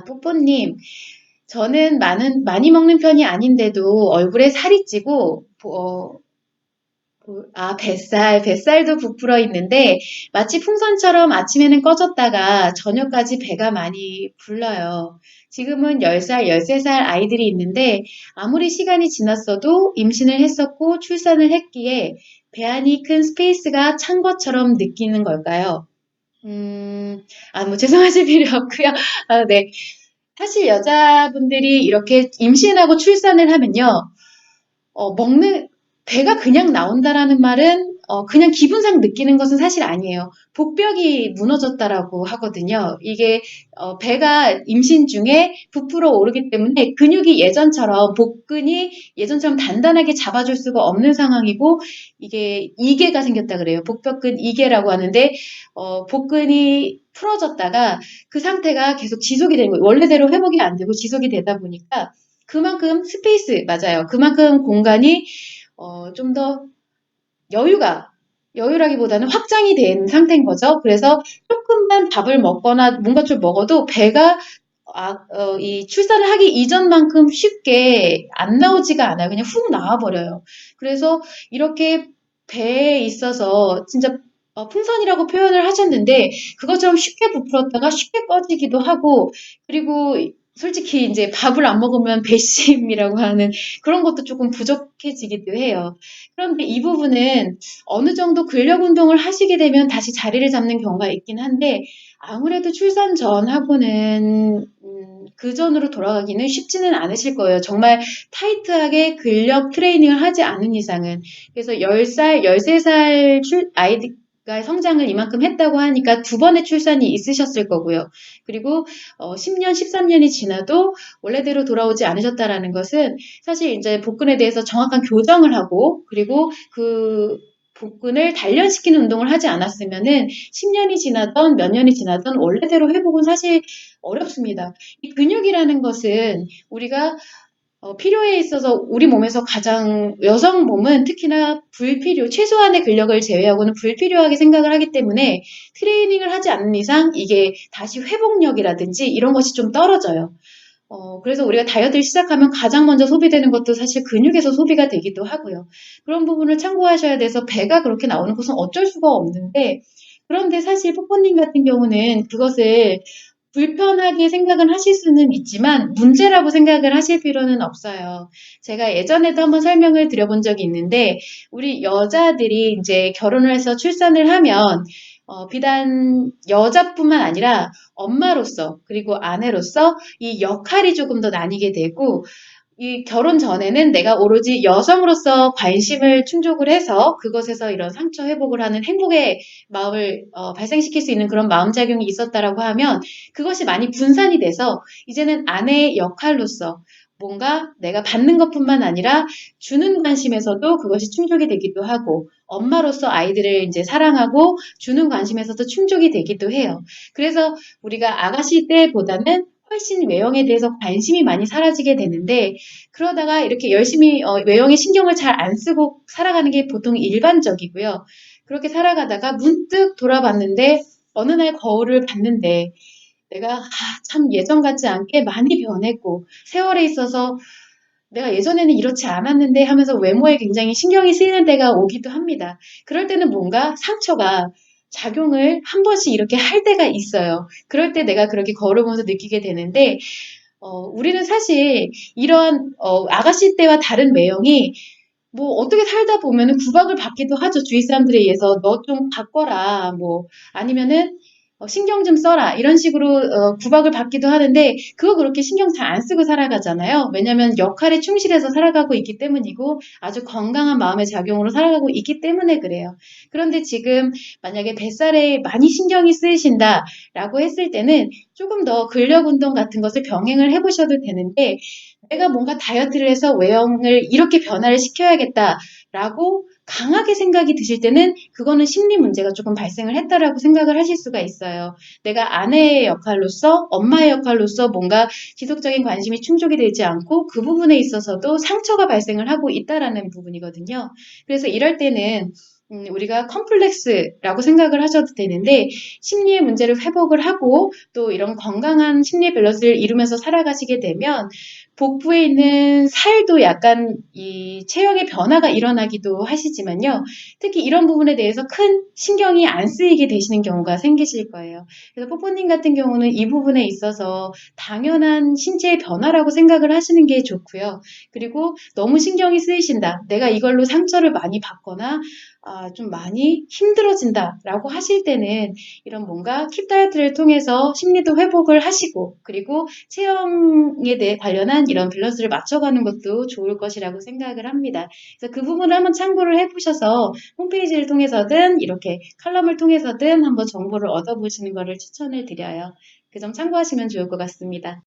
뽀뽀님, 저는 많이 먹는 편이 아닌데도 얼굴에 살이 찌고, 뱃살도 부풀어 있는데, 마치 풍선처럼 아침에는 꺼졌다가 저녁까지 배가 많이 불러요. 지금은 10살, 13살 아이들이 있는데, 아무리 시간이 지났어도 임신을 했었고 출산을 했기에 배 안이 큰 스페이스가 찬 것처럼 느끼는 걸까요? 뭐 죄송하실 필요 없고요. 네. 사실 여자분들이 이렇게 임신하고 출산을 하면요. 먹는, 배가 그냥 나온다라는 말은, 그냥 기분상 느끼는 것은 사실 아니에요. 복벽이 무너졌다라고 하거든요. 이게, 배가 임신 중에 부풀어 오르기 때문에 근육이 예전처럼, 복근이 예전처럼 단단하게 잡아줄 수가 없는 상황이고, 이게 이계가 생겼다 그래요. 복벽근 이계라고 하는데, 복근이 풀어졌다가 그 상태가 계속 지속이 되는 거예요. 원래대로 회복이 안 되고 지속이 되다 보니까 그만큼 스페이스, 맞아요. 그만큼 공간이 좀 더 여유가, 여유라기보다는 확장이 된 상태인 거죠. 그래서 조금만 밥을 먹거나 뭔가 좀 먹어도 배가 이 출산을 하기 이전만큼 쉽게 안 나오지가 않아요. 그냥 훅 나와버려요. 그래서 이렇게 배에 있어서 진짜 풍선이라고 표현을 하셨는데 그것처럼 쉽게 부풀었다가 쉽게 꺼지기도 하고 그리고 솔직히 이제 밥을 안 먹으면 배심이라고 하는 그런 것도 조금 부족해지기도 해요. 그런데 이 부분은 어느 정도 근력 운동을 하시게 되면 다시 자리를 잡는 경우가 있긴 한데 아무래도 출산 전하고는 그 전으로 돌아가기는 쉽지는 않으실 거예요. 정말 타이트하게 근력 트레이닝을 하지 않은 이상은. 그래서 10살, 13살 아이가 성장을 이만큼 했다고 하니까 두 번의 출산이 있으셨을 거고요. 그리고 10년, 13년이 지나도 원래대로 돌아오지 않으셨다라는 것은 사실 이제 복근에 대해서 정확한 교정을 하고 그리고 그 복근을 단련시키는 운동을 하지 않았으면은 10년이 지나던 몇 년이 지나던 원래대로 회복은 사실 어렵습니다. 이 근육이라는 것은 우리가 필요에 있어서 우리 몸에서 가장 여성 몸은 특히나 불필요, 최소한의 근력을 제외하고는 불필요하게 생각을 하기 때문에 트레이닝을 하지 않는 이상 이게 다시 회복력이라든지 이런 것이 좀 떨어져요. 그래서 우리가 다이어트를 시작하면 가장 먼저 소비되는 것도 사실 근육에서 소비가 되기도 하고요. 그런 부분을 참고하셔야 돼서 배가 그렇게 나오는 것은 어쩔 수가 없는데, 그런데 사실 뽀뽀님 같은 경우는 그것을 불편하게 생각은 하실 수는 있지만 문제라고 생각을 하실 필요는 없어요. 제가 예전에도 한번 설명을 드려본 적이 있는데, 우리 여자들이 이제 결혼을 해서 출산을 하면, 비단 여자뿐만 아니라 엄마로서, 그리고 아내로서 이 역할이 조금 더 나뉘게 되고, 이 결혼 전에는 내가 오로지 여성으로서 관심을 충족을 해서 그것에서 이런 상처 회복을 하는 행복의 마음을 발생시킬 수 있는 그런 마음작용이 있었다라고 하면 그것이 많이 분산이 돼서 이제는 아내의 역할로서 뭔가 내가 받는 것뿐만 아니라 주는 관심에서도 그것이 충족이 되기도 하고 엄마로서 아이들을 이제 사랑하고 주는 관심에서도 충족이 되기도 해요. 그래서 우리가 아가씨 때보다는 훨씬 외형에 대해서 관심이 많이 사라지게 되는데 그러다가 이렇게 열심히 외형에 신경을 잘 안 쓰고 살아가는 게 보통 일반적이고요. 그렇게 살아가다가 문득 돌아봤는데 어느 날 거울을 봤는데 내가 참 예전 같지 않게 많이 변했고 세월에 있어서 내가 예전에는 이렇지 않았는데 하면서 외모에 굉장히 신경이 쓰이는 때가 오기도 합니다. 그럴 때는 뭔가 상처가 작용을 한 번씩 이렇게 할 때가 있어요. 그럴 때 내가 그렇게 거울을 보면서 느끼게 되는데 우리는 사실 이런 아가씨 때와 다른 매형이 뭐 어떻게 살다 보면은 구박을 받기도 하죠. 주위 사람들에 의해서 너 좀 바꿔라. 뭐 아니면은 신경 좀 써라. 이런 식으로 구박을 받기도 하는데 그거 그렇게 신경 잘 안 쓰고 살아가잖아요. 왜냐하면 역할에 충실해서 살아가고 있기 때문이고 아주 건강한 마음의 작용으로 살아가고 있기 때문에 그래요. 그런데 지금 만약에 뱃살에 많이 신경이 쓰이신다라고 했을 때는 조금 더 근력 운동 같은 것을 병행을 해보셔도 되는데 내가 뭔가 다이어트를 해서 외형을 이렇게 변화를 시켜야겠다라고 강하게 생각이 드실 때는 그거는 심리 문제가 조금 발생을 했다라고 생각을 하실 수가 있어요. 내가 아내의 역할로서 엄마의 역할로서 뭔가 지속적인 관심이 충족이 되지 않고 그 부분에 있어서도 상처가 발생을 하고 있다라는 부분이거든요. 그래서 이럴 때는 우리가 컴플렉스라고 생각을 하셔도 되는데 심리의 문제를 회복을 하고 또 이런 건강한 심리 밸런스를 이루면서 살아가시게 되면 복부에 있는 살도 약간 이 체형의 변화가 일어나기도 하시지만요. 특히 이런 부분에 대해서 큰 신경이 안 쓰이게 되시는 경우가 생기실 거예요. 그래서 뽀뽀님 같은 경우는 이 부분에 있어서 당연한 신체의 변화라고 생각을 하시는 게 좋고요. 그리고 너무 신경이 쓰이신다. 내가 이걸로 상처를 많이 받거나 좀 많이 힘들어진다라고 하실 때는 이런 뭔가 킵 다이어트를 통해서 심리도 회복을 하시고 그리고 체형에 대해 관련한 이런 밸런스를 맞춰가는 것도 좋을 것이라고 생각을 합니다. 그래서 그 부분을 한번 참고를 해보셔서 홈페이지를 통해서든 이렇게 칼럼을 통해서든 한번 정보를 얻어보시는 것을 추천을 드려요. 그 점 참고하시면 좋을 것 같습니다.